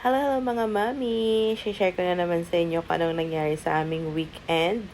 Hello mga mami! Share ko na naman sa inyo kung anong nangyari sa aming weekend.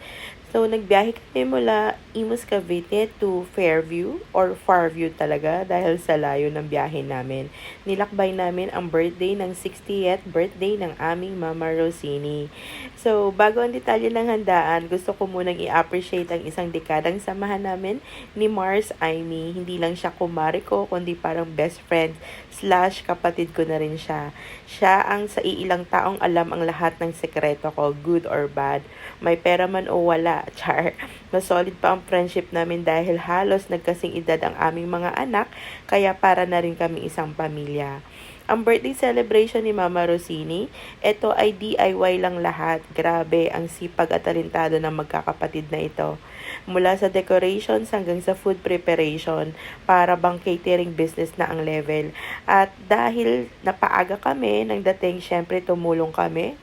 So, nagbiyahe kami mula Imus Cavite to Fairview or Farview talaga dahil sa layo ng biyahe namin. Nilakbay namin ang birthday ng 60th birthday ng aming Mama Rosini. So, bago ang detalye ng handaan, gusto ko munang i-appreciate ang isang dekadang samahan namin ni Mars Aimee. Hindi lang siya kumare ko, kundi parang best friend / kapatid ko na rin siya. Siya ang sa iilang taong alam ang lahat ng sekreto ko, good or bad. May pera man o wala, char. Mas solid pa ang friendship namin dahil halos nagkasing edad ang aming mga anak, kaya para na rin kami isang pamilya. Ang birthday celebration ni Mama Rosini, ito ay DIY lang lahat. Grabe, ang sipag at talentado ng magkakapatid na ito. Mula sa decorations hanggang sa food preparation, para bang catering business na ang level. At dahil napaaga kami, nang dating syempre tumulong kami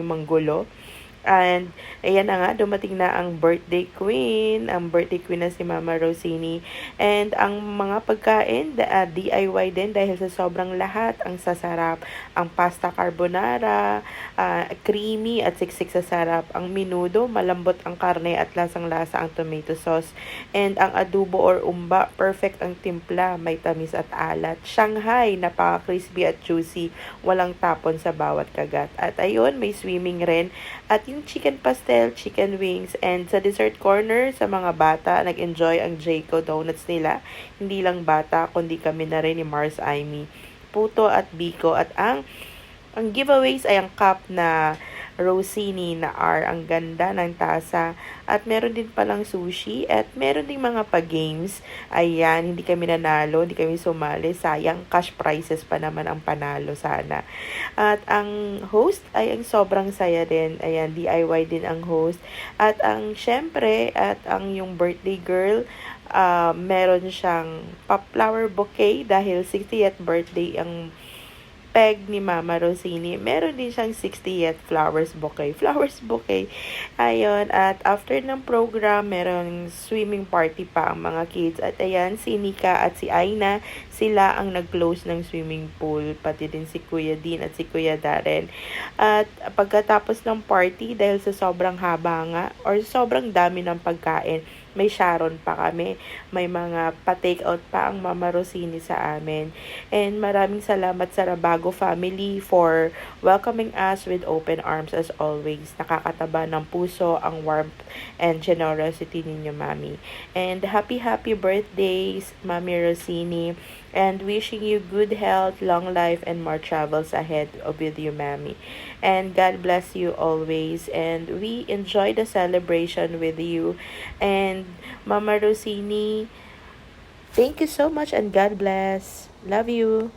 manggulo. And, ayan na nga, dumating na ang birthday queen na si Mama Rosini. And, ang mga pagkain, DIY din dahil sa sobrang lahat, ang sasarap, ang pasta carbonara, creamy at siksik sa sarap. Ang menudo, malambot ang karne at lasang-lasa ang tomato sauce. And, ang adobo or umba, perfect ang timpla, may tamis at alat. Shanghai, napaka-crispy at juicy, walang tapon sa bawat kagat. At ayun, may swimming rin. At yung chicken pastel, chicken wings, and sa dessert corner, sa mga bata, nag-enjoy ang Jayco Donuts nila. Hindi lang bata, kundi kami na rin ni Mars Aimee, Puto at Biko. At ang giveaways ay ang cup na Rosini na R. Ang ganda ng tasa. At meron din palang sushi. At meron din mga pa-games. Ayan, hindi kami nanalo. Hindi kami sumali. Sayang, cash prizes pa naman ang panalo sana. At ang host ay ang sobrang saya din. Ayan, DIY din ang host. At syempre, ang yung birthday girl, meron siyang flower bouquet dahil 60th birthday ang peg ni Mama Rosini. Meron din siyang 60th flowers bouquet. Flowers bouquet. Ayun. At after ng program, meron swimming party pa ang mga kids. At ayan, si Nika at si Aina, sila ang nag-close ng swimming pool. Pati din si Kuya Dean at si Kuya Darren. At pagkatapos ng party, dahil sa sobrang haba nga, or sobrang dami ng pagkain, may Sharon pa kami. May mga pa-take out pa ang Mama Rosini sa amin. And maraming salamat sa Rabago family for welcoming us with open arms as always. Nakakataba ng puso ang warmth and generosity ninyo, Mami. And happy birthdays, Mami Rosini. And wishing you good health, long life, and more travels ahead with you, Mami. And God bless you always. And we enjoy the celebration with you. And Mama Rosini, thank you so much and God bless. Love you.